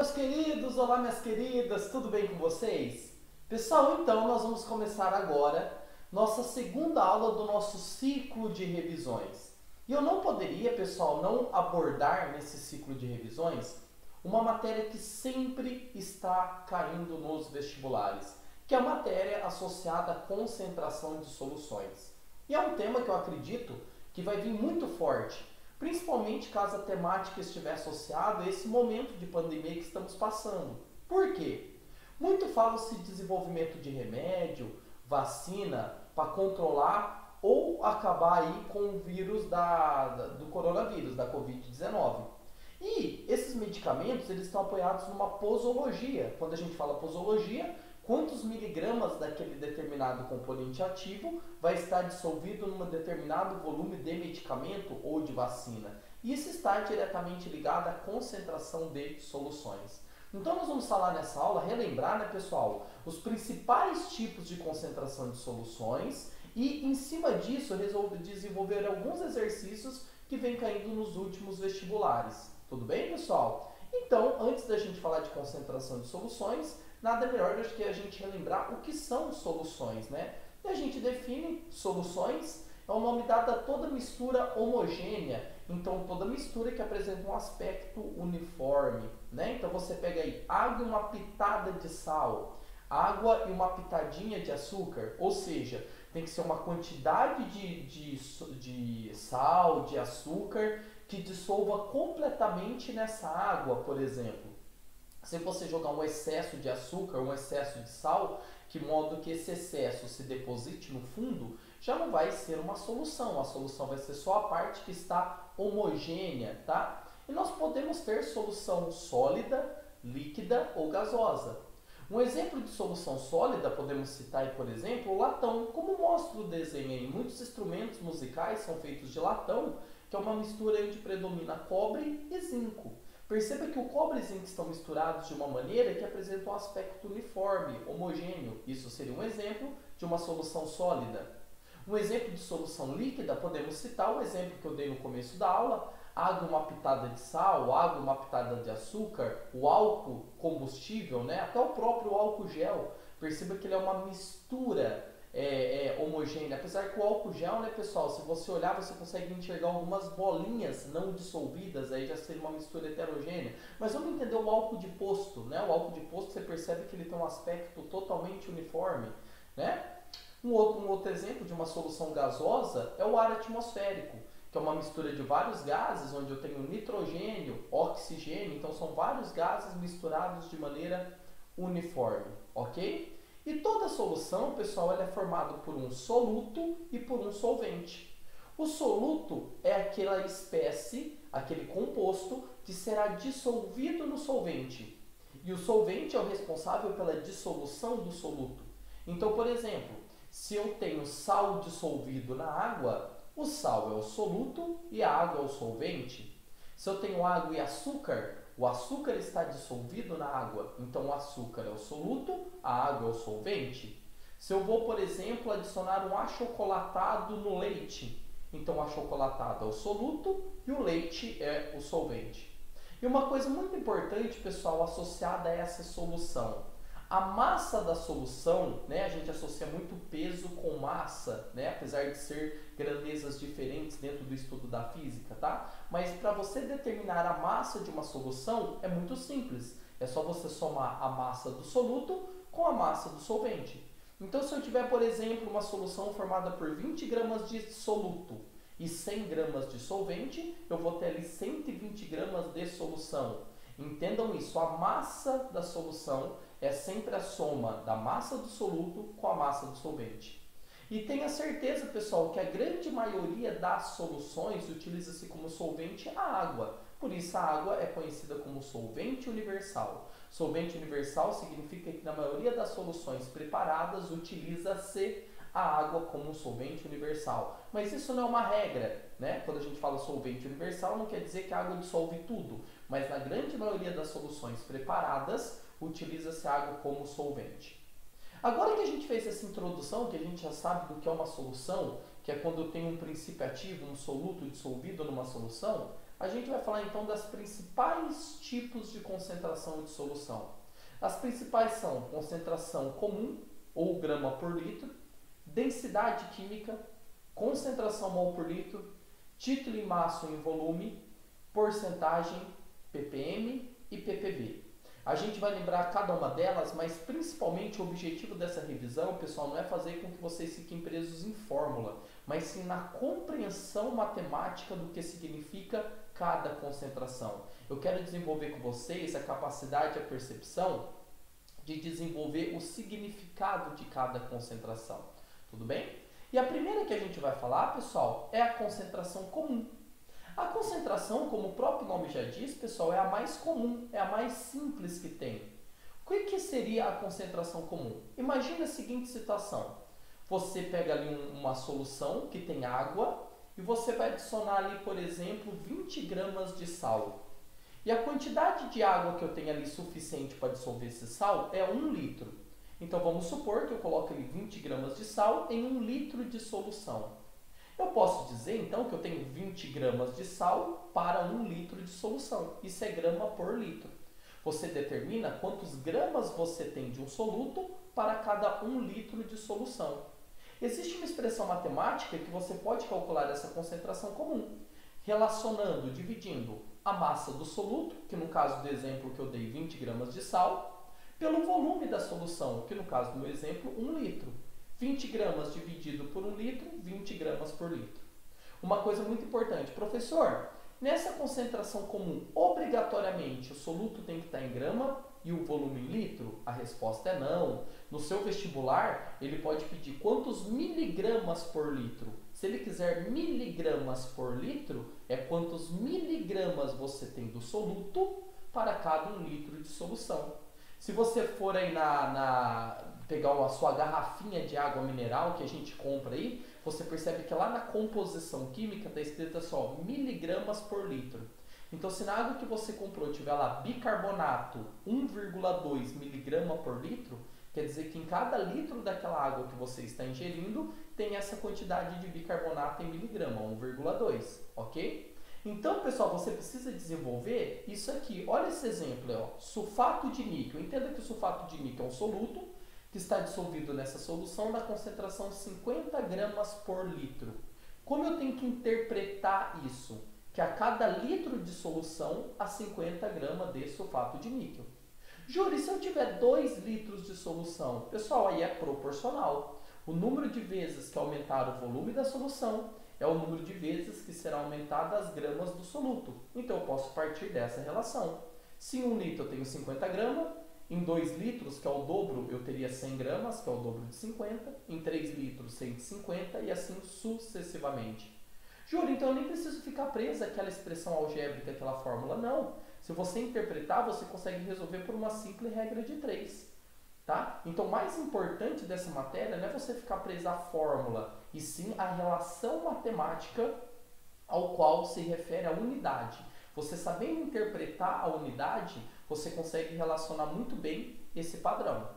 meus queridos, olá minhas queridas, tudo bem com vocês? Pessoal, então nós vamos começar agora nossa segunda aula do nosso ciclo de revisões. E eu não poderia, pessoal, não abordar nesse ciclo de revisões uma matéria que sempre está caindo nos vestibulares, que é a matéria associada à concentração de soluções. E é um tema que eu acredito que vai vir muito forte, principalmente caso a temática estiver associada a esse momento de pandemia que estamos passando. Por quê? Muito fala-se de desenvolvimento de remédio, vacina para controlar ou acabar aí com o vírus do coronavírus, da Covid-19. E esses medicamentos eles estão apoiados numa posologia. Quando a gente fala posologia, quantos miligramas daquele determinado componente ativo vai estar dissolvido num determinado volume de medicamento ou de vacina. E isso está diretamente ligado à concentração de soluções. Então nós vamos falar nessa aula, relembrar, né, pessoal, os principais tipos de concentração de soluções e em cima disso desenvolver alguns exercícios que vêm caindo nos últimos vestibulares. Tudo bem, pessoal? Então, antes da gente falar de concentração de soluções, nada melhor do que a gente relembrar o que são soluções, né? E a gente define soluções, é o nome dado a toda mistura homogênea, então toda mistura que apresenta um aspecto uniforme, né? Então você pega aí água e uma pitada de sal, água e uma pitadinha de açúcar, ou seja, tem que ser uma quantidade de sal, de açúcar, que dissolva completamente nessa água, por exemplo. Se você jogar um excesso de açúcar, um excesso de sal, de modo que esse excesso se deposite no fundo, já não vai ser uma solução. A solução vai ser só a parte que está homogênea, tá? E nós podemos ter solução sólida, líquida ou gasosa. Um exemplo de solução sólida, podemos citar aí, por exemplo, o latão. Como mostra o desenho aí, muitos instrumentos musicais são feitos de latão, que é uma mistura onde predomina cobre e zinco. Perceba que o cobre e zinco estão misturados de uma maneira que apresenta um aspecto uniforme, homogêneo. Isso seria um exemplo de uma solução sólida. Um exemplo de solução líquida, podemos citar o exemplo que eu dei no começo da aula, água uma pitada de sal, água uma pitada de açúcar, o álcool combustível, né? Até o próprio álcool gel. Perceba que ele é uma mistura homogênea, apesar que o álcool gel, né, pessoal, se você olhar você consegue enxergar algumas bolinhas não dissolvidas, aí já seria uma mistura heterogênea, mas vamos entender o álcool de posto, né? O álcool de posto você percebe que ele tem um aspecto totalmente uniforme, né? Um outro exemplo de uma solução gasosa é o ar atmosférico, que é uma mistura de vários gases, onde eu tenho nitrogênio, oxigênio, então são vários gases misturados de maneira uniforme, ok? E toda solução, pessoal, ela é formada por um soluto e por um solvente. O soluto é aquela espécie, aquele composto que será dissolvido no solvente. E o solvente é o responsável pela dissolução do soluto. Então, por exemplo, se eu tenho sal dissolvido na água, o sal é o soluto e a água é o solvente. Se eu tenho água e açúcar, o açúcar está dissolvido na água, então o açúcar é o soluto, a água é o solvente. Se eu vou, por exemplo, adicionar um achocolatado no leite, então o achocolatado é o soluto e o leite é o solvente. E uma coisa muito importante, pessoal, associada a essa solução. A massa da solução, né, a gente associa muito peso com massa, né, apesar de ser grandezas diferentes dentro do estudo da física, tá? Mas para você determinar a massa de uma solução é muito simples. É só você somar a massa do soluto com a massa do solvente. Então, se eu tiver, por exemplo, uma solução formada por 20 gramas de soluto e 100 gramas de solvente, eu vou ter ali 120 gramas de solução. Entendam isso, a massa da solução é sempre a soma da massa do soluto com a massa do solvente. E tenha certeza, pessoal, que a grande maioria das soluções utiliza-se como solvente a água. Por isso a água é conhecida como solvente universal. Solvente universal significa que na maioria das soluções preparadas utiliza-se a água como um solvente universal. Mas isso não é uma regra, né? Quando a gente fala solvente universal, não quer dizer que a água dissolve tudo. Mas na grande maioria das soluções preparadas, utiliza-se a água como solvente. Agora que a gente fez essa introdução, que a gente já sabe do que é uma solução, que é quando eu tenho um princípio ativo, um soluto dissolvido numa solução, a gente vai falar então das principais tipos de concentração de solução. As principais são concentração comum, ou grama por litro, densidade química, concentração mol por litro, título em massa em volume, porcentagem, ppm e ppb. A gente vai lembrar cada uma delas, mas principalmente o objetivo dessa revisão, pessoal, não é fazer com que vocês fiquem presos em fórmula, mas sim na compreensão matemática do que significa cada concentração. Eu quero desenvolver com vocês a capacidade e a percepção de desenvolver o significado de cada concentração. Tudo bem? E a primeira que a gente vai falar, pessoal, é a concentração comum. A concentração, como o próprio nome já diz, pessoal, é a mais comum, é a mais simples que tem. O que seria a concentração comum? Imagina a seguinte situação. Você pega ali uma solução que tem água e você vai adicionar ali, por exemplo, 20 gramas de sal. E a quantidade de água que eu tenho ali suficiente para dissolver esse sal é 1 litro. Então vamos supor que eu coloque ali 20 gramas de sal em 1 litro de solução. Eu posso dizer então que eu tenho 20 gramas de sal para 1 litro de solução. Isso é grama por litro. Você determina quantos gramas você tem de um soluto para cada 1 litro de solução. Existe uma expressão matemática que você pode calcular essa concentração comum, relacionando, dividindo a massa do soluto, que no caso do exemplo que eu dei 20 gramas de sal, pelo volume da solução, que no caso do meu exemplo 1 litro. 20 gramas dividido por 1 litro, 20 gramas por litro. Uma coisa muito importante, professor, nessa concentração comum, obrigatoriamente o soluto tem que estar em grama e o volume em litro? A resposta é não. No seu vestibular, ele pode pedir quantos miligramas por litro. Se ele quiser miligramas por litro, é quantos miligramas você tem do soluto para cada 1 litro de solução. Se você for aí pegar a sua garrafinha de água mineral que a gente compra aí, você percebe que lá na composição química está escrito só miligramas por litro. Então, se na água que você comprou tiver lá bicarbonato 1,2 miligrama por litro, quer dizer que em cada litro daquela água que você está ingerindo tem essa quantidade de bicarbonato em miligrama, 1,2, ok? Então, pessoal, você precisa desenvolver isso aqui. Olha esse exemplo, ó. Sulfato de níquel. Entenda que o sulfato de níquel é um soluto que está dissolvido nessa solução na concentração 50 gramas por litro. Como eu tenho que interpretar isso? Que a cada litro de solução há 50 gramas de sulfato de níquel. Júlio, se eu tiver 2 litros de solução? Pessoal, aí é proporcional. O número de vezes que aumentar o volume da solução é o número de vezes que será aumentada as gramas do soluto. Então eu posso partir dessa relação. Se em 1 litro eu tenho 50 gramas, em 2 litros, que é o dobro, eu teria 100 gramas, que é o dobro de 50. Em 3 litros, 150 e assim sucessivamente. Júlio, então eu nem preciso ficar preso àquela expressão algébrica, àquela fórmula. Não. Se você interpretar, você consegue resolver por uma simples regra de 3. Tá? Então, o mais importante dessa matéria não é você ficar preso à fórmula, e sim a relação matemática ao qual se refere a unidade. Você sabendo interpretar a unidade, você consegue relacionar muito bem esse padrão.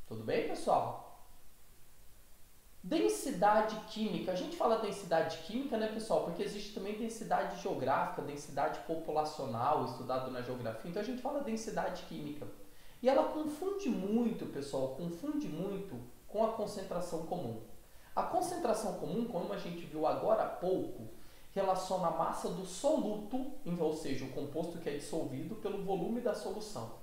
Tudo bem, pessoal? Densidade química. A gente fala densidade química, né, pessoal? Porque existe também densidade geográfica, densidade populacional, estudado na geografia. Então, a gente fala densidade química. E ela confunde muito, pessoal, confunde muito com a concentração comum. A concentração comum, como a gente viu agora há pouco, relaciona a massa do soluto, ou seja, o composto que é dissolvido, pelo volume da solução.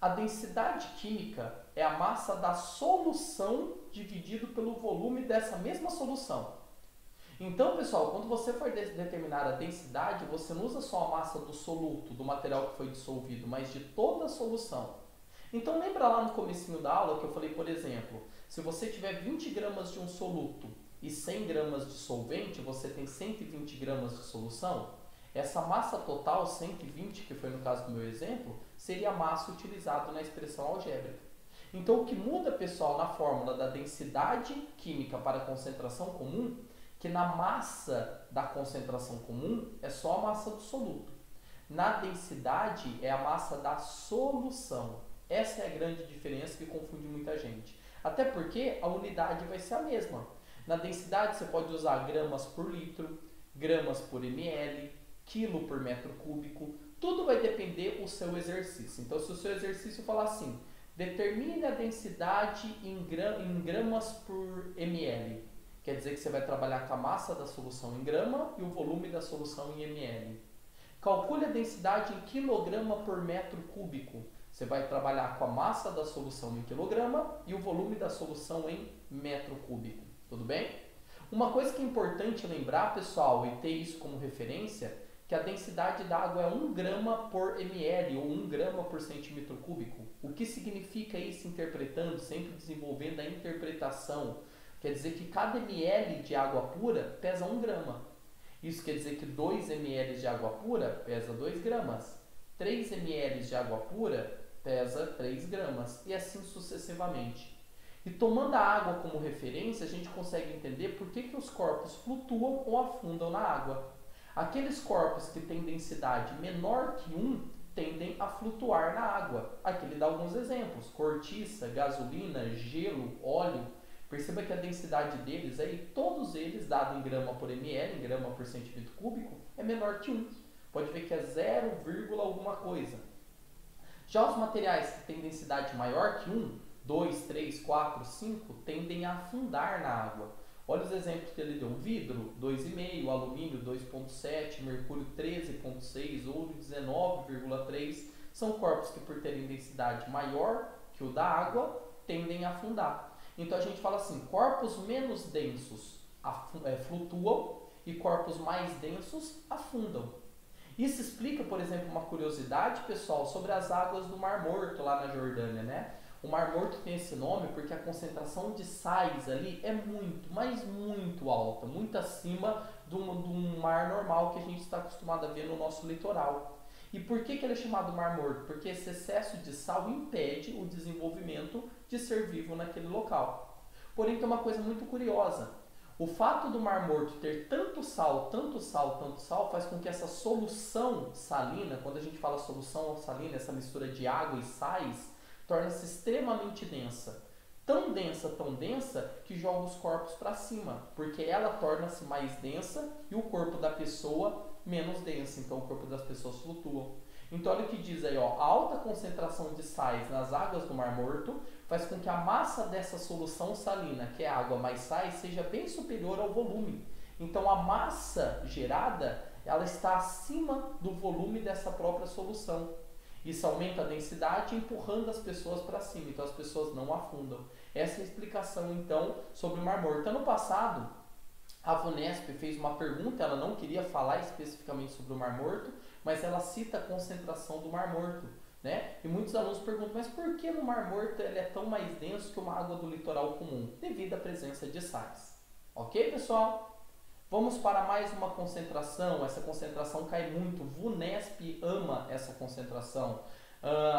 A densidade química é a massa da solução dividido pelo volume dessa mesma solução. Então, pessoal, quando você for determinar a densidade, você não usa só a massa do soluto, do material que foi dissolvido, mas de toda a solução. Então, lembra lá no comecinho da aula que eu falei, por exemplo, se você tiver 20 gramas de um soluto e 100 gramas de solvente, você tem 120 gramas de solução? Essa massa total, 120, que foi no caso do meu exemplo, seria a massa utilizada na expressão algébrica. Então, o que muda, pessoal, na fórmula da densidade química para a concentração comum, que na massa da concentração comum é só a massa do soluto. Na densidade é a massa da solução. Essa é a grande diferença que confunde muita gente. Até porque a unidade vai ser a mesma. Na densidade você pode usar gramas por litro, gramas por ml, quilo por metro cúbico. Tudo vai depender do seu exercício. Então, se o seu exercício falar assim, determine a densidade em gramas por ml, quer dizer que você vai trabalhar com a massa da solução em grama e o volume da solução em ml. Calcule a densidade em quilograma por metro cúbico. Você vai trabalhar com a massa da solução em quilograma e o volume da solução em metro cúbico. Tudo bem? Uma coisa que é importante lembrar, pessoal, e ter isso como referência, que a densidade da água é 1 grama por ml ou 1 grama por centímetro cúbico. O que significa isso interpretando, sempre desenvolvendo a interpretação? Quer dizer que cada ml de água pura pesa 1 grama. Isso quer dizer que 2 ml de água pura pesa 2 gramas. 3 ml de água pura pesa 3 gramas. E assim sucessivamente. E tomando a água como referência, a gente consegue entender por que os corpos flutuam ou afundam na água. Aqueles corpos que têm densidade menor que 1 tendem a flutuar na água. Aqui ele dá alguns exemplos: cortiça, gasolina, gelo, óleo. Perceba que a densidade deles, aí, todos eles, dado em grama por ml, em grama por centímetro cúbico, é menor que 1. Pode ver que é 0, alguma coisa. Já os materiais que têm densidade maior que 1, 2, 3, 4, 5, tendem a afundar na água. Olha os exemplos que ele deu: vidro 2,5, alumínio 2,7, mercúrio 13,6, ouro 19,3. São corpos que, por terem densidade maior que o da água, tendem a afundar. Então a gente fala assim: corpos menos densos flutuam e corpos mais densos afundam. Isso explica, por exemplo, uma curiosidade, pessoal, sobre as águas do Mar Morto lá na Jordânia, né? O Mar Morto tem esse nome porque a concentração de sais ali é muito, mas muito alta, muito acima do mar normal que a gente está acostumado a ver no nosso litoral. E por que ele é chamado Mar Morto? Porque esse excesso de sal impede o desenvolvimento de ser vivo naquele local. Porém, tem uma coisa muito curiosa. O fato do Mar Morto ter tanto sal, tanto sal, tanto sal, faz com que essa solução salina, quando a gente fala solução salina, essa mistura de água e sais, torna-se extremamente densa. Tão densa, que joga os corpos para cima, porque ela torna-se mais densa e o corpo da pessoa menos denso, então o corpo das pessoas flutua. Então olha o que diz aí, ó, a alta concentração de sais nas águas do Mar Morto faz com que a massa dessa solução salina, que é água mais sais, seja bem superior ao volume. Então a massa gerada, ela está acima do volume dessa própria solução. Isso aumenta a densidade, empurrando as pessoas para cima, então as pessoas não afundam. Essa é a explicação, então, sobre o Mar Morto. Ano passado, a VUNESP fez uma pergunta, ela não queria falar especificamente sobre o Mar Morto, mas ela cita a concentração do Mar Morto, né? E muitos alunos perguntam, mas por que no Mar Morto ele é tão mais denso que uma água do litoral comum? Devido à presença de sais. Ok, pessoal? Vamos para mais uma concentração. Essa concentração cai muito. VUNESP ama essa concentração.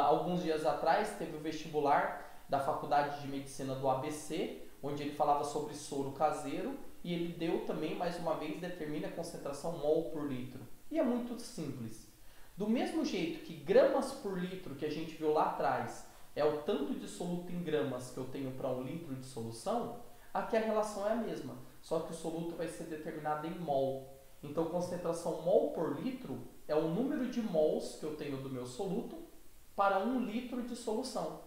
Alguns dias atrás teve o vestibular da Faculdade de Medicina do ABC, onde ele falava sobre soro caseiro, e ele deu também, mais uma vez, determina a concentração mol por litro. E é muito simples. Do mesmo jeito que gramas por litro, que a gente viu lá atrás, é o tanto de soluto em gramas que eu tenho para 1 litro de solução, aqui a relação é a mesma, só que o soluto vai ser determinado em mol. Então, concentração mol por litro é o número de mols que eu tenho do meu soluto para 1 litro de solução.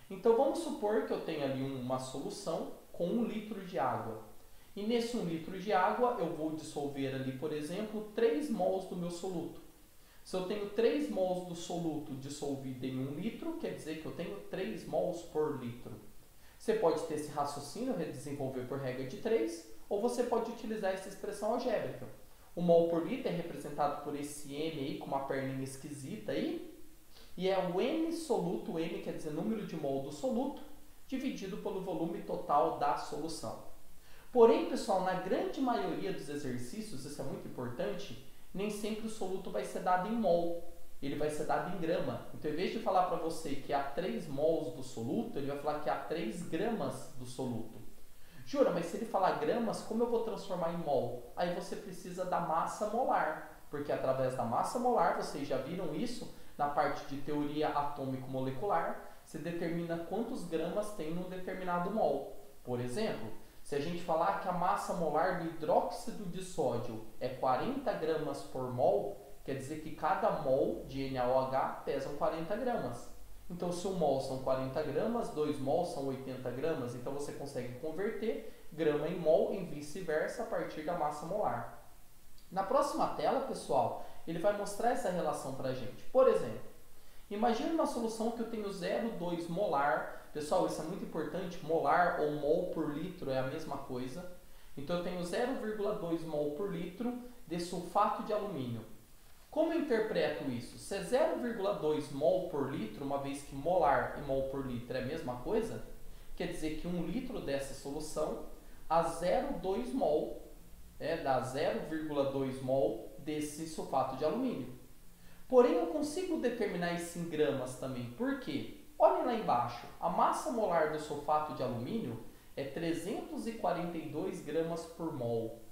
Então, vamos supor que eu tenho ali uma solução com 1 litro de água. E nesse 1 litro de água, eu vou dissolver ali, por exemplo, 3 mols do meu soluto. Se eu tenho 3 mols do soluto dissolvido em 1 litro, quer dizer que eu tenho 3 mols por litro. Você pode ter esse raciocínio, desenvolver por regra de 3, ou você pode utilizar essa expressão algébrica. O mol por litro é representado por esse M aí, com uma perninha esquisita aí, e é o M soluto, M quer dizer número de mol do soluto, dividido pelo volume total da solução. Porém, pessoal, na grande maioria dos exercícios, isso é muito importante, nem sempre o soluto vai ser dado em mol, ele vai ser dado em grama. Então, em vez de falar para você que há 3 mols do soluto, ele vai falar que há 3 gramas do soluto. Jura, mas se ele falar gramas, como eu vou transformar em mol? Aí você precisa da massa molar, porque através da massa molar, vocês já viram isso na parte de teoria atômico-molecular, se determina quantos gramas tem num determinado mol. Por exemplo, se a gente falar que a massa molar do hidróxido de sódio é 40 gramas por mol, Quer dizer que cada mol de NaOH pesa 40 gramas. Então, se 1 mol são 40 gramas, 2 mol são 80 gramas. Então, você consegue converter grama em mol e vice-versa a partir da massa molar. Na próxima tela, pessoal, ele vai mostrar essa relação para a gente. Por exemplo, imagine uma solução que eu tenho 0,2 molar. Pessoal, isso é muito importante. Molar ou mol por litro é a mesma coisa. Então, eu tenho 0,2 mol por litro de sulfato de alumínio. Como eu interpreto isso? Se é 0,2 mol por litro, uma vez que molar e mol por litro é a mesma coisa, quer dizer que 1 litro dessa solução a 0,2 mol, dá 0,2 mol desse sulfato de alumínio. Porém, eu consigo determinar isso em gramas também. Por quê? Olhem lá embaixo, a massa molar do sulfato de alumínio é 342 gramas por mol.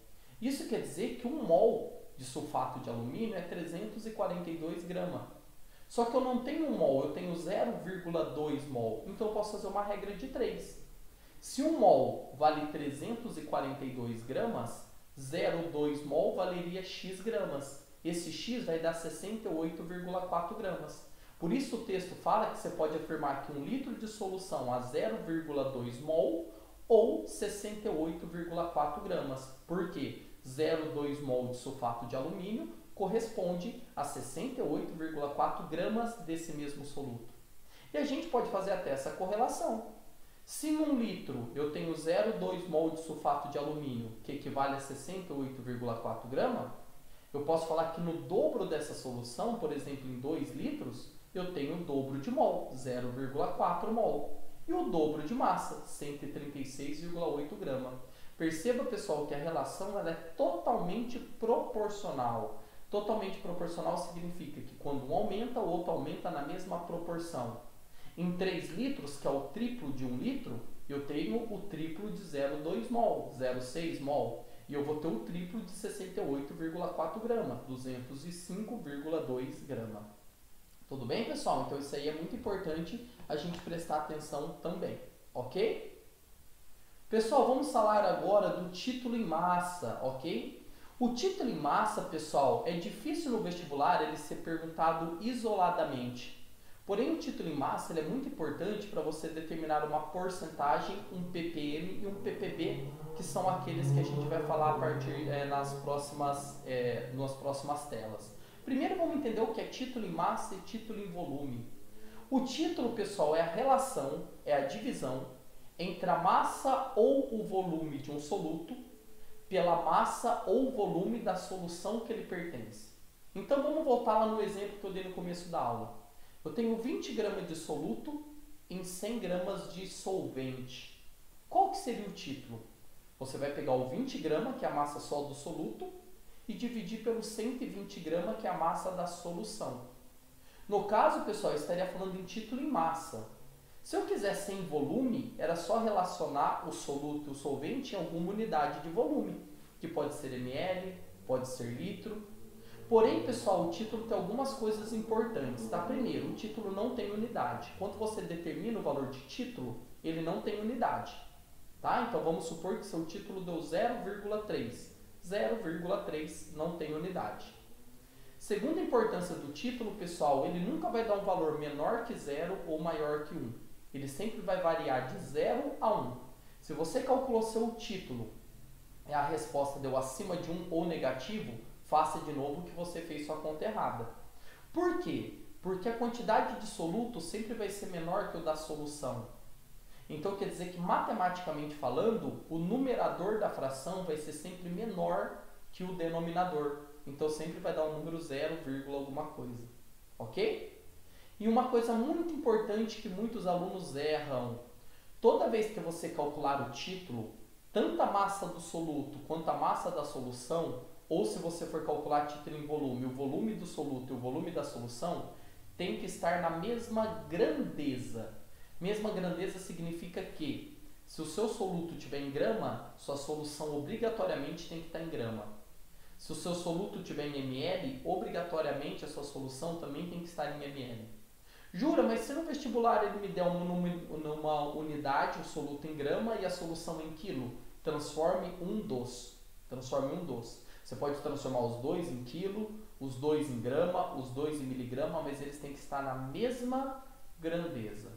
Isso quer dizer que 1 mol de sulfato de alumínio é 342 gramas. Só que eu não tenho 1 mol, eu tenho 0,2 mol. Então eu posso fazer uma regra de 3. Se 1 mol vale 342 gramas, 0,2 mol valeria x gramas. Esse x vai dar 68,4 gramas. Por isso o texto fala que você pode afirmar que 1 litro de solução a 0,2 mol ou 68,4 gramas. Por quê? 0,2 mol de sulfato de alumínio corresponde a 68,4 gramas desse mesmo soluto. E a gente pode fazer até essa correlação. Se em 1 litro eu tenho 0,2 mol de sulfato de alumínio, que equivale a 68,4 gramas, eu posso falar que no dobro dessa solução, por exemplo, em 2 litros, eu tenho o dobro de mol, 0,4 mol. E o dobro de massa, 136,8 gramas. Perceba, pessoal, que a relação ela é totalmente proporcional. Totalmente proporcional significa que quando um aumenta, o outro aumenta na mesma proporção. Em 3 litros, que é o triplo de 1 litro, eu tenho o triplo de 0,2 mol, 0,6 mol. E eu vou ter o triplo de 68,4 gramas, 205,2 gramas. Tudo bem, pessoal? Então isso aí é muito importante a gente prestar atenção também, ok? Pessoal, vamos falar agora do título em massa, ok? O título em massa, pessoal, é difícil no vestibular ele ser perguntado isoladamente. Porém, o título em massa ele é muito importante para você determinar uma porcentagem, um ppm e um ppb, que são aqueles que a gente vai falar a partir nas próximas telas. Primeiro vamos entender o que é título em massa e título em volume. O título, pessoal, é a relação, é a divisão entre a massa ou o volume de um soluto pela massa ou volume da solução que ele pertence. Então vamos voltar lá no exemplo que eu dei no começo da aula. Eu tenho 20 gramas de soluto em 100 gramas de solvente. Qual que seria o título? Você vai pegar o 20 gramas, que é a massa só do soluto, e dividir pelos 120 gramas, que é a massa da solução. No caso, pessoal, eu estaria falando em título em massa. Se eu quisesse em volume, era só relacionar o soluto e o solvente em alguma unidade de volume, que pode ser ml, pode ser litro. Porém, pessoal, o título tem algumas coisas importantes. Tá? Primeiro, o título não tem unidade. Quando você determina o valor de título, ele não tem unidade. Tá? Então, vamos supor que seu título deu 0,3. 0,3 não tem unidade. Segunda importância do título, pessoal, ele nunca vai dar um valor menor que 0 ou maior que 1. Ele sempre vai variar de 0 a 1. Se você calculou seu título e a resposta deu acima de 1 ou negativo, faça de novo que você fez sua conta errada. Por quê? Porque a quantidade de soluto sempre vai ser menor que o da solução. Então quer dizer que, matematicamente falando, o numerador da fração vai ser sempre menor que o denominador. Então sempre vai dar um número 0, alguma coisa. Ok? E uma coisa muito importante que muitos alunos erram. Toda vez que você calcular o título, tanto a massa do soluto quanto a massa da solução, ou se você for calcular título em volume, o volume do soluto e o volume da solução, tem que estar na mesma grandeza. Mesma grandeza significa que, se o seu soluto estiver em grama, sua solução obrigatoriamente tem que estar em grama. Se o seu soluto estiver em ml, obrigatoriamente a sua solução também tem que estar em ml. Jura, mas se no vestibular ele me der numa unidade, o soluto em grama e a solução em quilo, transforme um dos. Você pode transformar os dois em quilo, os dois em grama, os dois em miligrama, mas eles têm que estar na mesma grandeza.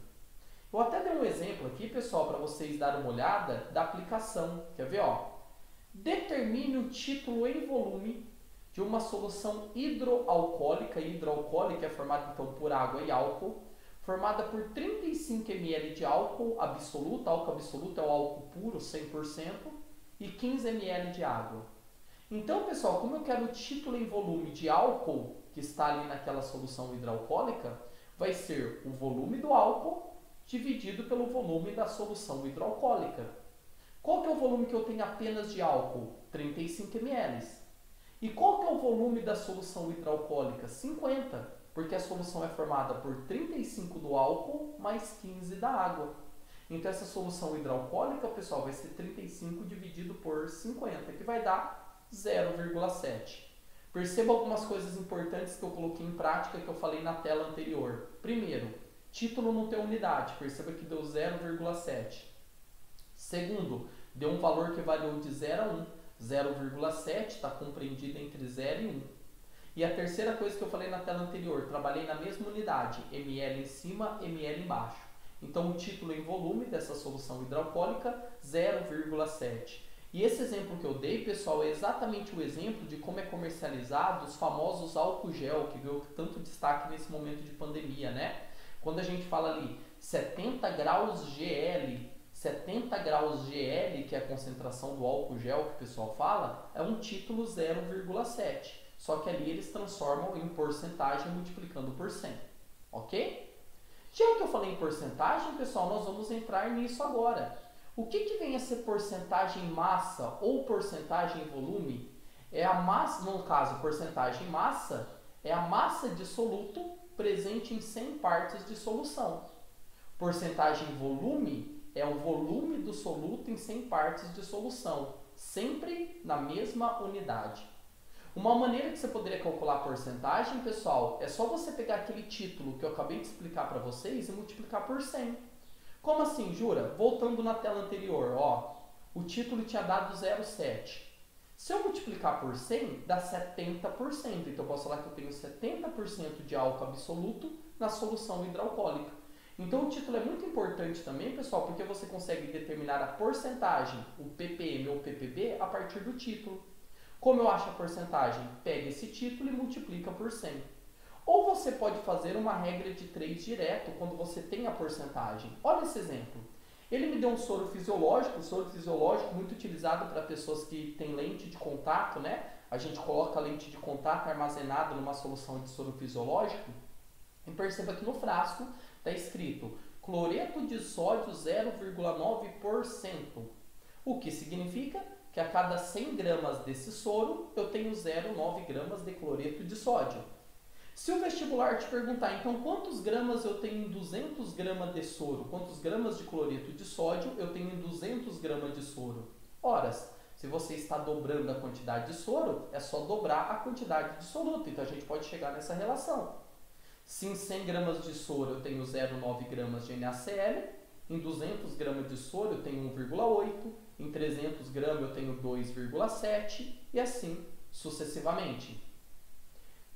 Eu até dei um exemplo aqui, pessoal, para vocês darem uma olhada da aplicação. Quer ver? Ó? Determine o título em volume de uma solução hidroalcoólica. Hidroalcoólica é formada então por água e álcool, formada por 35 ml de álcool absoluto. Álcool absoluto é o álcool puro, 100%, e 15 ml de água. Então, pessoal, como eu quero o título em volume de álcool que está ali naquela solução hidroalcoólica, vai ser o volume do álcool dividido pelo volume da solução hidroalcoólica. Qual que é o volume que eu tenho apenas de álcool? 35 ml. E qual que é o volume da solução hidroalcoólica? 50, porque a solução é formada por 35 do álcool mais 15 da água. Então essa solução hidroalcoólica, pessoal, vai ser 35 dividido por 50, que vai dar 0,7. Perceba algumas coisas importantes que eu coloquei em prática que eu falei na tela anterior. Primeiro, título não tem unidade, perceba que deu 0,7. Segundo, deu um valor que variou de 0 a 1. 0,7 está compreendido entre 0 e 1. E a terceira coisa que eu falei na tela anterior, trabalhei na mesma unidade, ml em cima, ml embaixo. Então o título em volume dessa solução hidroalcoólica, 0,7. E esse exemplo que eu dei, pessoal, é exatamente o exemplo de como é comercializado os famosos álcool gel, que ganhou tanto destaque nesse momento de pandemia, né? Quando a gente fala ali 70 graus GL, 70 graus GL, que é a concentração do álcool gel que o pessoal fala, é um título 0,7. Só que ali eles transformam em porcentagem multiplicando por 100. Ok? Já que eu falei em porcentagem, pessoal, nós vamos entrar nisso agora. O que vem a ser porcentagem massa ou porcentagem volume? É a massa, no caso, porcentagem massa, é a massa de soluto presente em 100 partes de solução. Porcentagem volume é o volume do soluto em 100 partes de solução, sempre na mesma unidade. Uma maneira que você poderia calcular a porcentagem, pessoal, é só você pegar aquele título que eu acabei de explicar para vocês e multiplicar por 100. Como assim, Jura? Voltando na tela anterior, ó, o título tinha dado 0,7. Se eu multiplicar por 100, dá 70%. Então eu posso falar que eu tenho 70% de álcool absoluto na solução hidroalcoólica. Então o título é muito importante também, pessoal, porque você consegue determinar a porcentagem, o ppm ou ppb, a partir do título. Como eu acho a porcentagem? Pega esse título e multiplica por 100. Ou você pode fazer uma regra de 3 direto quando você tem a porcentagem. Olha esse exemplo. Ele me deu um soro fisiológico muito utilizado para pessoas que têm lente de contato, né? A gente coloca a lente de contato armazenada numa solução de soro fisiológico. E perceba que no frasco está escrito cloreto de sódio 0,9%. O que significa que a cada 100 gramas desse soro eu tenho 0,9 gramas de cloreto de sódio. Se o vestibular te perguntar, então, quantos gramas eu tenho em 200 gramas de soro? Quantos gramas de cloreto de sódio eu tenho em 200 gramas de soro? Ora, se você está dobrando a quantidade de soro, é só dobrar a quantidade de soluto. Então, a gente pode chegar nessa relação. Se em 100 gramas de soro eu tenho 0,9 gramas de NaCl, em 200 gramas de soro eu tenho 1,8, em 300 gramas eu tenho 2,7 e assim sucessivamente.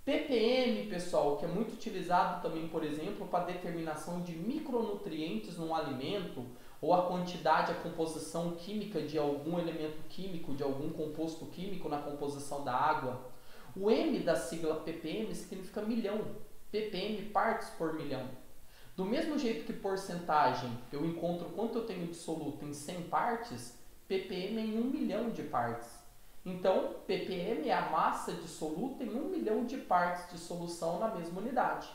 ppm, pessoal, que é muito utilizado também, por exemplo, para determinação de micronutrientes num alimento ou a quantidade, a composição química de algum elemento químico, de algum composto químico na composição da água. O M da sigla ppm significa milhão, ppm partes por milhão. Do mesmo jeito que porcentagem eu encontro quanto eu tenho de soluto em 100 partes, ppm em 1 milhão de partes. Então, ppm é a massa de soluto em 1 milhão de partes de solução na mesma unidade.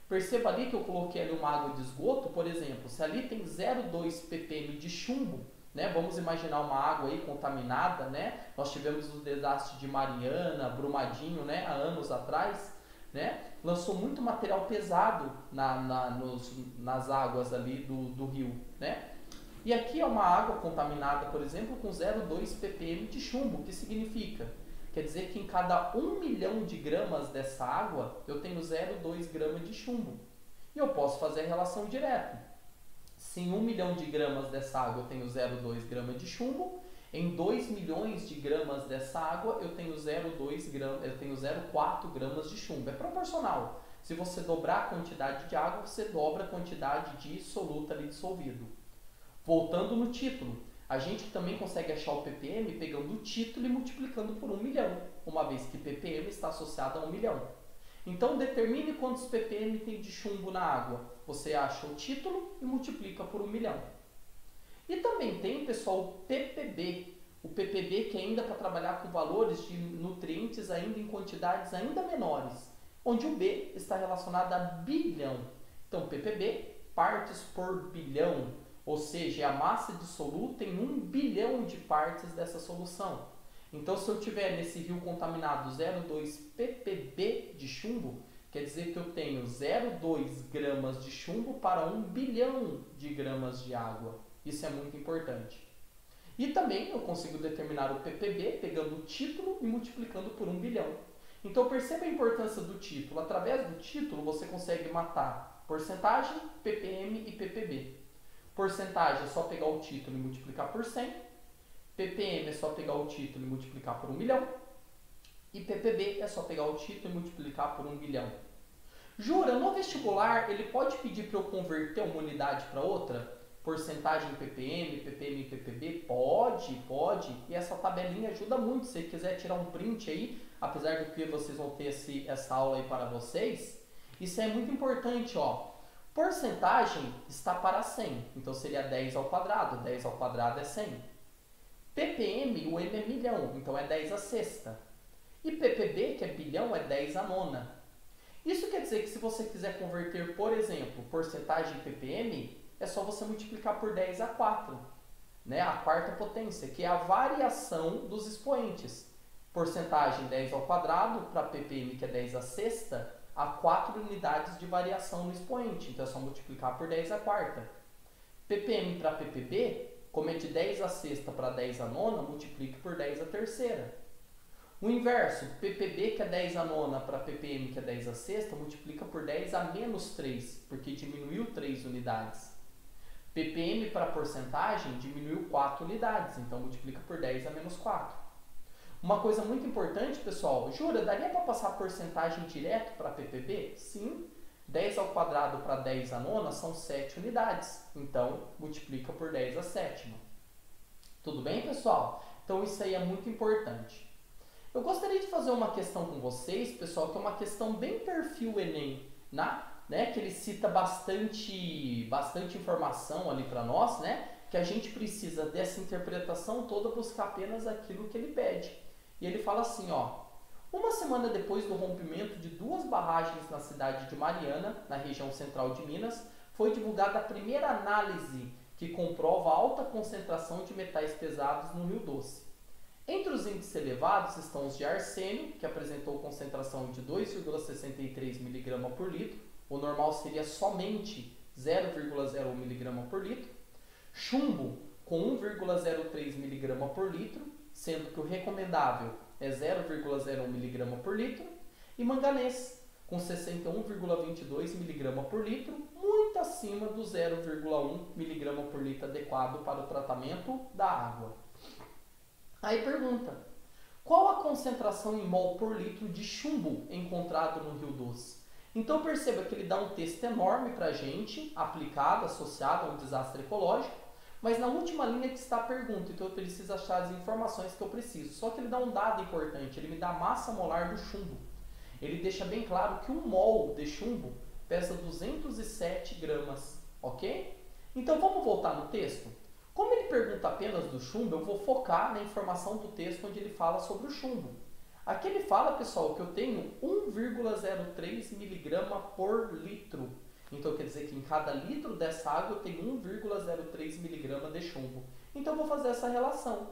Perceba ali que eu coloquei ali uma água de esgoto, por exemplo, se ali tem 0,2 ppm de chumbo, né? Vamos imaginar uma água aí contaminada, né? Nós tivemos o desastre de Mariana, Brumadinho, né? Há anos atrás, né? Lançou muito material pesado nas águas ali do rio, né? E aqui é uma água contaminada, por exemplo, com 0,2 ppm de chumbo. O que significa? Quer dizer que em cada 1 milhão de gramas dessa água, eu tenho 0,2 gramas de chumbo. E eu posso fazer a relação direta. Se em 1 milhão de gramas dessa água eu tenho 0,2 gramas de chumbo, Em 2 milhões de gramas dessa água, eu tenho 0,4 gramas de chumbo. É proporcional. Se você dobrar a quantidade de água, você dobra a quantidade de soluto ali dissolvido. Voltando no título, a gente também consegue achar o ppm pegando o título e multiplicando por 1 milhão, uma vez que ppm está associado a 1 milhão. Então, determine quantos ppm tem de chumbo na água. Você acha o título e multiplica por 1 milhão. E também tem, pessoal, o ppb. O ppb que é ainda para trabalhar com valores de nutrientes ainda em quantidades ainda menores, onde o B está relacionado a bilhão. Então, ppb, partes por bilhão, ou seja, é a massa dissoluta em 1 bilhão de partes dessa solução. Então, se eu tiver nesse rio contaminado 0,2 ppb de chumbo, quer dizer que eu tenho 0,2 gramas de chumbo para 1 bilhão de gramas de água. Isso é muito importante. E também eu consigo determinar o ppb pegando o título e multiplicando por 1 bilhão. Então, perceba a importância do título. Através do título, você consegue matar porcentagem, ppm e ppb. Porcentagem é só pegar o título e multiplicar por 100. ppm é só pegar o título e multiplicar por 1 milhão. E ppb é só pegar o título e multiplicar por 1 bilhão. Jura, no vestibular, ele pode pedir para eu converter uma unidade para outra? Porcentagem em ppm, ppm em ppb? Pode. E essa tabelinha ajuda muito. Se você quiser tirar um print aí, apesar de que vocês vão ter essa aula aí para vocês, isso é muito importante, ó. Porcentagem está para 100, então seria 10 ao quadrado. 10 ao quadrado é 100. ppm, o m é milhão, então é 10 à sexta. E ppb, que é bilhão, é 10 à nona. Isso quer dizer que se você quiser converter, por exemplo, porcentagem em ppm, é só você multiplicar por 10 a 4, né? A quarta potência, que é a variação dos expoentes. Porcentagem 10 ao quadrado para ppm, que é 10 à sexta, há 4 unidades de variação no expoente, então é só multiplicar por 10 à quarta. ppm para ppb, como é de 10 à sexta para 10 à nona, multiplique por 10 à terceira. O inverso, ppb, que é 10 à nona, para ppm, que é 10 à sexta, multiplica por 10 a menos 3, porque diminuiu 3 unidades. ppm para porcentagem diminuiu 4 unidades, então multiplica por 10 a menos 4. Uma coisa muito importante, pessoal, jura, daria para passar porcentagem direto para ppb? Sim. 10 ao quadrado para 10 à nona são 7 unidades, então multiplica por 10 à sétima. Tudo bem, pessoal? Então isso aí é muito importante. Eu gostaria de fazer uma questão com vocês, pessoal, que é uma questão bem perfil Enem, né? Que ele cita bastante informação ali para nós, né? Que a gente precisa dessa interpretação toda buscar apenas aquilo que ele pede. E ele fala assim, ó: uma semana depois do rompimento de 2 barragens na cidade de Mariana, na região central de Minas, foi divulgada a primeira análise que comprova a alta concentração de metais pesados no Rio Doce. Entre os índices elevados estão os de arsênio, que apresentou concentração de 2,63 mg por litro, o normal seria somente 0,01 mg por litro, chumbo com 1,03 mg por litro, sendo que o recomendável é 0,01 mg por litro, e manganês com 61,22 mg por litro, muito acima do 0,1 mg por litro adequado para o tratamento da água. Aí pergunta: qual a concentração em mol por litro de chumbo encontrado no Rio Doce? Então perceba que ele dá um texto enorme para a gente, aplicado, associado a um desastre ecológico, mas na última linha que está a pergunta, então eu preciso achar as informações que eu preciso. Só que ele dá um dado importante, ele me dá a massa molar do chumbo. Ele deixa bem claro que 1 mol de chumbo pesa 207 gramas, ok? Então vamos voltar no texto? Como ele pergunta apenas do chumbo, eu vou focar na informação do texto onde ele fala sobre o chumbo. Aqui ele fala, pessoal, que eu tenho 1,03 mg por litro. Então quer dizer que em cada litro dessa água eu tenho 1,03 mg de chumbo. Então eu vou fazer essa relação.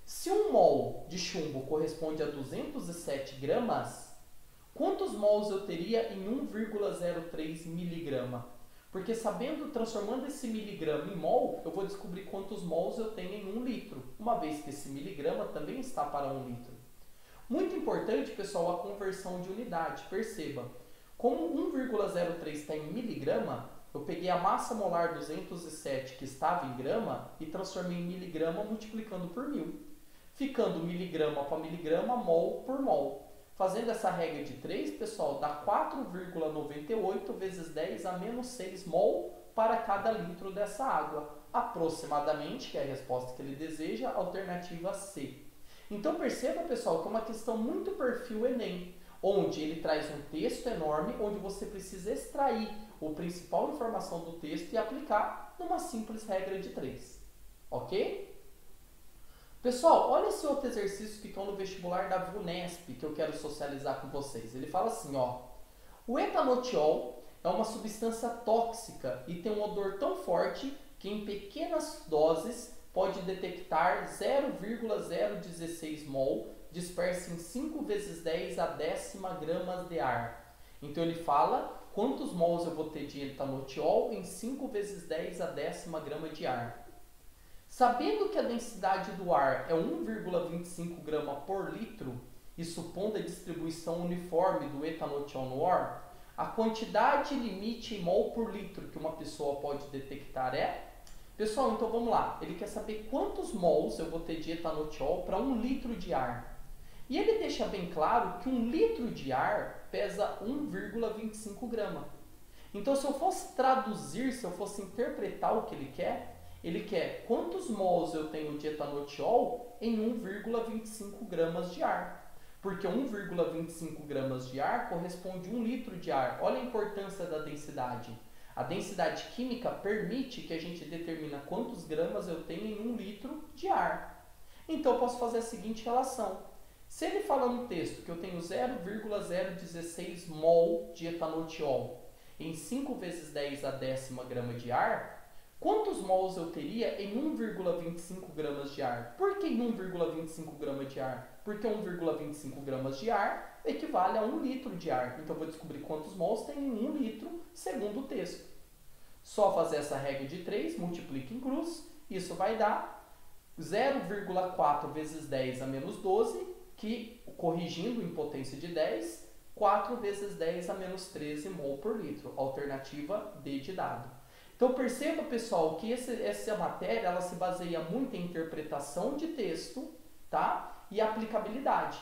Se 1 mol de chumbo corresponde a 207 gramas, quantos mols eu teria em 1,03 mg? Porque sabendo, transformando esse miligrama em mol, eu vou descobrir quantos mols eu tenho em 1 litro, uma vez que esse miligrama também está para 1 litro. Muito importante, pessoal, a conversão de unidade. Perceba, como 1,03 está em miligrama, eu peguei a massa molar 207 que estava em grama e transformei em miligrama multiplicando por 1000. Ficando miligrama para miligrama, mol por mol. Fazendo essa regra de 3, pessoal, dá 4,98 vezes 10 a menos 6 mol para cada litro dessa água. Aproximadamente, que é a resposta que ele deseja, alternativa C. Então perceba, pessoal, que é uma questão muito perfil Enem, onde ele traz um texto enorme, onde você precisa extrair a principal informação do texto e aplicar numa simples regra de 3. Ok? Pessoal, olha esse outro exercício que estão no vestibular da VUNESP, que eu quero socializar com vocês. Ele fala assim, ó, o etanotiol é uma substância tóxica e tem um odor tão forte que em pequenas doses pode detectar 0,016 mol disperso em 5 vezes 10 a 10ª gramas de ar. Então ele fala quantos mols eu vou ter de etanotiol em 5 vezes 10 a 10ª grama de ar. Sabendo que a densidade do ar é 1,25 grama por litro e supondo a distribuição uniforme do etanotiol no ar, a quantidade limite em mol por litro que uma pessoa pode detectar é... Pessoal, então vamos lá. Ele quer saber quantos mols eu vou ter de etanotiol para 1 litro de ar. E ele deixa bem claro que 1 litro de ar pesa 1,25 grama. Então, se eu fosse traduzir, se eu fosse interpretar o que ele quer quantos mols eu tenho de etanotiol em 1,25 gramas de ar. Porque 1,25 gramas de ar corresponde a 1 litro de ar. Olha a importância da densidade. A densidade química permite que a gente determine quantos gramas eu tenho em 1 litro de ar. Então, eu posso fazer a seguinte relação. Se ele fala no texto que eu tenho 0,016 mol de etanotiol em 5 vezes 10 a 10ª grama de ar, quantos mols eu teria em 1,25 gramas de ar? Por que 1,25 grama de ar? Porque 1,25 gramas de ar equivale a 1 litro de ar. Então, eu vou descobrir quantos mols tem em 1 litro, segundo o texto. Só fazer essa regra de 3, multiplica em cruz, isso vai dar 0,4 vezes 10 a menos 12, que, corrigindo em potência de 10, 4 vezes 10 a menos 13 mol por litro. Alternativa D de dado. Então, perceba, pessoal, que essa matéria ela se baseia muito em interpretação de texto, tá? E aplicabilidade.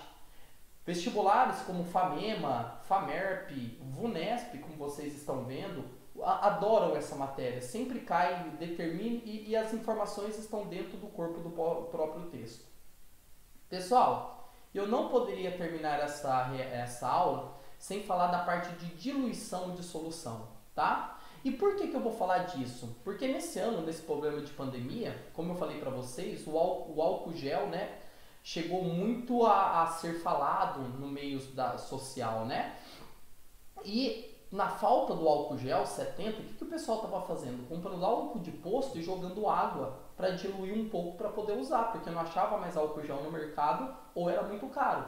Vestibulares como FAMEMA, FAMERP, VUNESP, como vocês estão vendo, adoram essa matéria. Sempre cai, determine e as informações estão dentro do corpo do próprio texto. Pessoal, eu não poderia terminar essa aula sem falar da parte de diluição de solução, tá? E por que eu vou falar disso? Porque nesse ano, nesse problema de pandemia, como eu falei para vocês, o álcool gel, né, chegou muito a ser falado no meio social, né? E na falta do álcool gel 70, o que o pessoal estava fazendo? Comprando álcool de posto e jogando água para diluir um pouco para poder usar, porque não achava mais álcool gel no mercado ou era muito caro.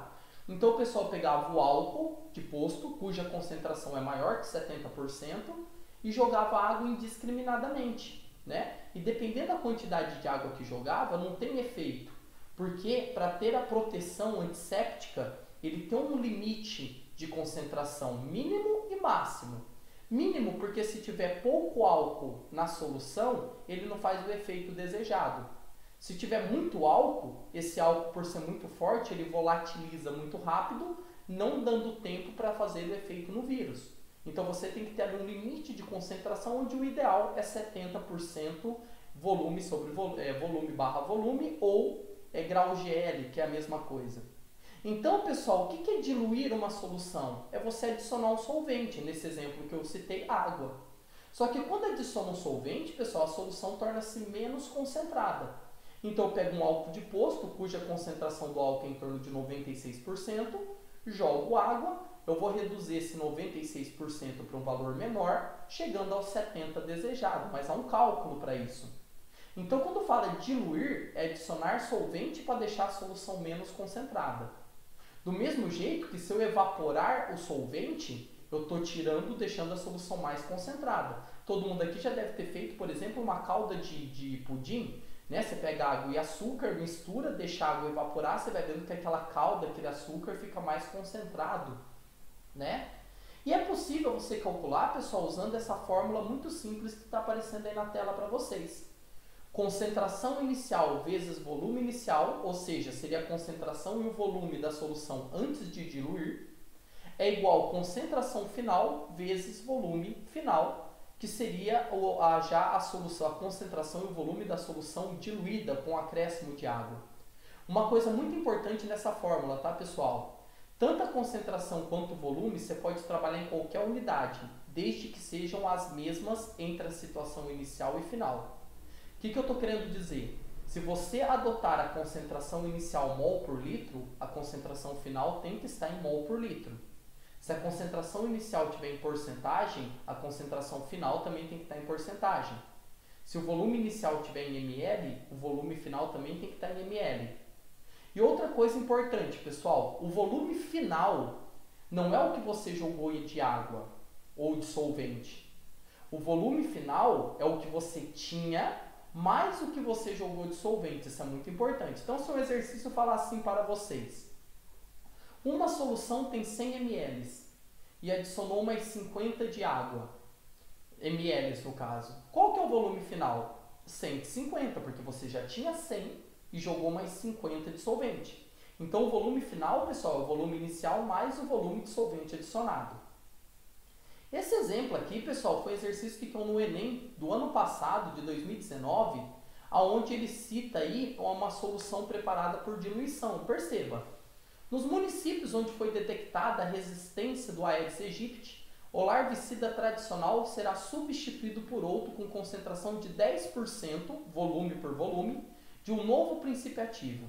Então o pessoal pegava o álcool de posto, cuja concentração é maior que 70%, e jogava água indiscriminadamente, né? E dependendo da quantidade de água que jogava, não tem efeito. Porque para ter a proteção antisséptica, ele tem um limite de concentração mínimo e máximo. Mínimo porque se tiver pouco álcool na solução, ele não faz o efeito desejado. Se tiver muito álcool, esse álcool por ser muito forte, ele volatiliza muito rápido, não dando tempo para fazer o efeito no vírus. Então você tem que ter um limite de concentração onde o ideal é 70% volume sobre volume barra volume ou grau GL, que é a mesma coisa. Então, pessoal, o que é diluir uma solução? É você adicionar um solvente, nesse exemplo que eu citei, água. Só que quando adiciona um solvente, pessoal, a solução torna-se menos concentrada. Então, eu pego um álcool de posto, cuja concentração do álcool é em torno de 96%, jogo água, eu vou reduzir esse 96% para um valor menor, chegando aos 70% desejado, mas há um cálculo para isso. Então, quando fala diluir, é adicionar solvente para deixar a solução menos concentrada. Do mesmo jeito que se eu evaporar o solvente, eu estou tirando, deixando a solução mais concentrada. Todo mundo aqui já deve ter feito, por exemplo, uma calda de pudim, né? Você pega água e açúcar, mistura, deixa a água evaporar, você vai vendo que aquela calda, aquele açúcar fica mais concentrado, né? E é possível você calcular, pessoal, usando essa fórmula muito simples que está aparecendo aí na tela para vocês. Concentração inicial vezes volume inicial, ou seja, seria a concentração e o volume da solução antes de diluir, é igual a concentração final vezes volume final, que seria já a solução, a concentração e o volume da solução diluída com acréscimo de água. Uma coisa muito importante nessa fórmula, tá, pessoal? Tanto a concentração quanto o volume você pode trabalhar em qualquer unidade, desde que sejam as mesmas entre a situação inicial e final. O que eu estou querendo dizer? Se você adotar a concentração inicial mol por litro, a concentração final tem que estar em mol por litro. Se a concentração inicial estiver em porcentagem, a concentração final também tem que estar em porcentagem. Se o volume inicial estiver em ml, o volume final também tem que estar em ml. E outra coisa importante, pessoal, o volume final não é o que você jogou de água ou de solvente. O volume final é o que você tinha mais o que você jogou de solvente. Isso é muito importante. Então, se o exercício falar assim para vocês: uma solução tem 100 ml e adicionou mais 50 de água, ml no caso. Qual que é o volume final? 150, porque você já tinha 100 e jogou mais 50 de solvente. Então, o volume final, pessoal, é o volume inicial mais o volume de solvente adicionado. Esse exemplo aqui, pessoal, foi um exercício que caiu no Enem do ano passado, de 2019, onde ele cita aí uma solução preparada por diluição. Perceba, nos municípios onde foi detectada a resistência do Aedes aegypti, o larvicida tradicional será substituído por outro com concentração de 10%, volume por volume, de um novo princípio ativo.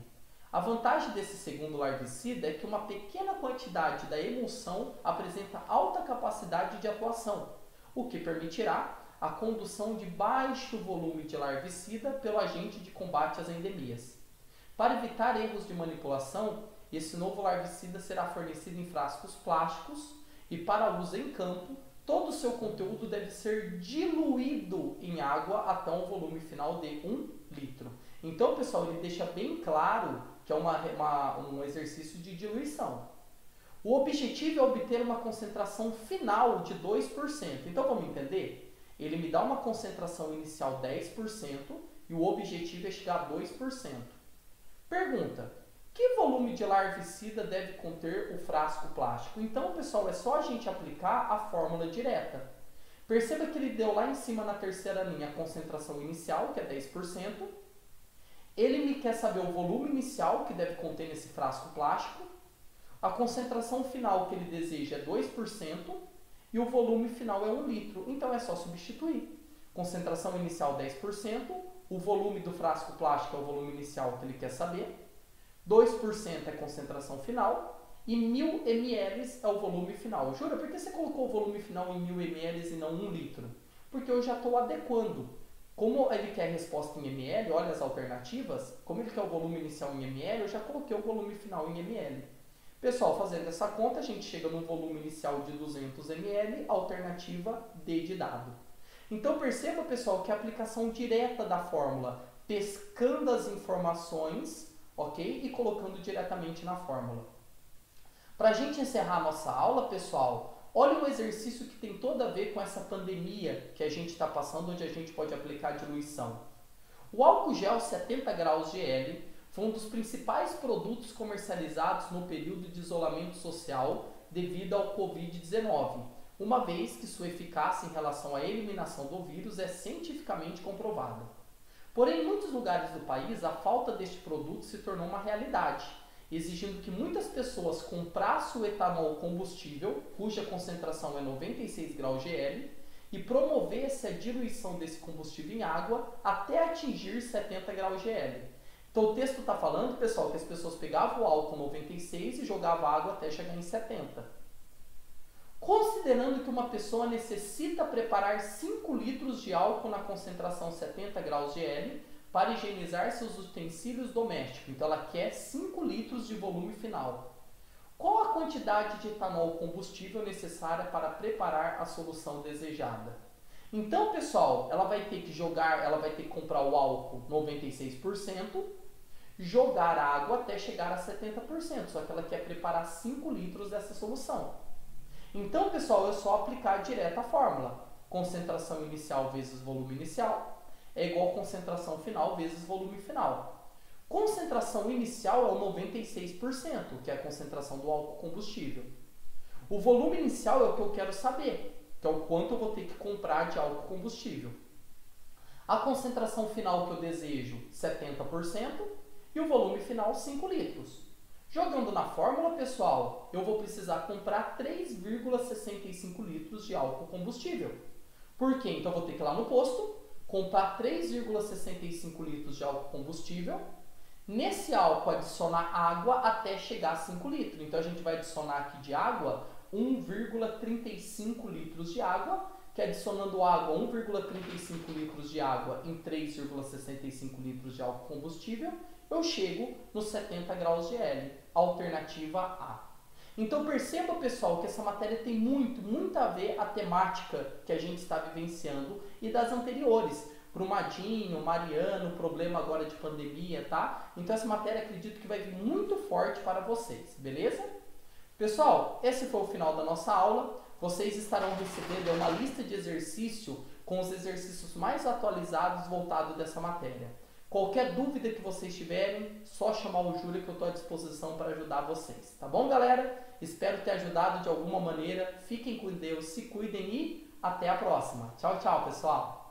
A vantagem desse segundo larvicida é que uma pequena quantidade da emulsão apresenta alta capacidade de atuação, o que permitirá a condução de baixo volume de larvicida pelo agente de combate às endemias. Para evitar erros de manipulação, esse novo larvicida será fornecido em frascos plásticos e, para uso em campo, todo o seu conteúdo deve ser diluído em água até um volume final de 1 litro. Então, pessoal, ele deixa bem claro que é um exercício de diluição. O objetivo é obter uma concentração final de 2%. Então, vamos entender? Ele me dá uma concentração inicial 10% e o objetivo é chegar a 2%. Pergunta: que volume de larvicida deve conter o frasco plástico? Então, pessoal, é só a gente aplicar a fórmula direta. Perceba que ele deu lá em cima na terceira linha a concentração inicial, que é 10%. Ele me quer saber o volume inicial que deve conter nesse frasco plástico. A concentração final que ele deseja é 2% e o volume final é 1 litro. Então é só substituir. Concentração inicial 10%, o volume do frasco plástico é o volume inicial que ele quer saber. 2% é concentração final e 1000 ml é o volume final. Jura, por que você colocou o volume final em 1000 ml e não 1 litro? Porque eu já estou adequando. Como ele quer resposta em ml, olha as alternativas, como ele quer o volume inicial em ml, eu já coloquei o volume final em ml. Pessoal, fazendo essa conta, a gente chega no volume inicial de 200 ml, alternativa D de dado. Então perceba, pessoal, que a aplicação direta da fórmula, pescando as informações, ok? E colocando diretamente na fórmula. Para a gente encerrar a nossa aula, pessoal, olha um exercício que tem todo a ver com essa pandemia que a gente está passando, onde a gente pode aplicar a diluição. O álcool gel 70 graus GL foi um dos principais produtos comercializados no período de isolamento social devido ao Covid-19, uma vez que sua eficácia em relação à eliminação do vírus é cientificamente comprovada. Porém, em muitos lugares do país, a falta deste produto se tornou uma realidade, exigindo que muitas pessoas comprassem o etanol combustível, cuja concentração é 96 graus GL, e promovesse a diluição desse combustível em água até atingir 70 graus GL. Então o texto está falando, pessoal, que as pessoas pegavam o álcool 96 e jogavam água até chegar em 70. Considerando que uma pessoa necessita preparar 5 litros de álcool na concentração 70 graus GL para higienizar seus utensílios domésticos, então ela quer 5 litros de volume final. Qual a quantidade de etanol combustível necessária para preparar a solução desejada? Então, pessoal, ela vai ter que comprar o álcool 96%, jogar água até chegar a 70%, só que ela quer preparar 5 litros dessa solução. Então, pessoal, é só aplicar direto a fórmula. Concentração inicial vezes volume inicial é igual a concentração final vezes volume final. Concentração inicial é o 96%, que é a concentração do álcool combustível. O volume inicial é o que eu quero saber, que é o quanto eu vou ter que comprar de álcool combustível. A concentração final que eu desejo, 70%, e o volume final, 5 litros. Jogando na fórmula, pessoal, eu vou precisar comprar 3,65 litros de álcool combustível. Por quê? Então eu vou ter que ir lá no posto, comprar 3,65 litros de álcool combustível. Nesse álcool, adicionar água até chegar a 5 litros. Então a gente vai adicionar aqui de água 1,35 litros de água, que adicionando água, 1,35 litros de água em 3,65 litros de álcool combustível, eu chego nos 70 graus de L, alternativa A. Então perceba, pessoal, que essa matéria tem muito a ver a temática que a gente está vivenciando e das anteriores. Brumadinho, Mariano, problema agora de pandemia, tá? Então essa matéria acredito que vai vir muito forte para vocês, beleza? Pessoal, esse foi o final da nossa aula. Vocês estarão recebendo uma lista de exercício com os exercícios mais atualizados voltados dessa matéria. Qualquer dúvida que vocês tiverem, só chamar o Júlio que eu estou à disposição para ajudar vocês. Tá bom, galera? Espero ter ajudado de alguma maneira. Fiquem com Deus, se cuidem e até a próxima. Tchau, tchau, pessoal!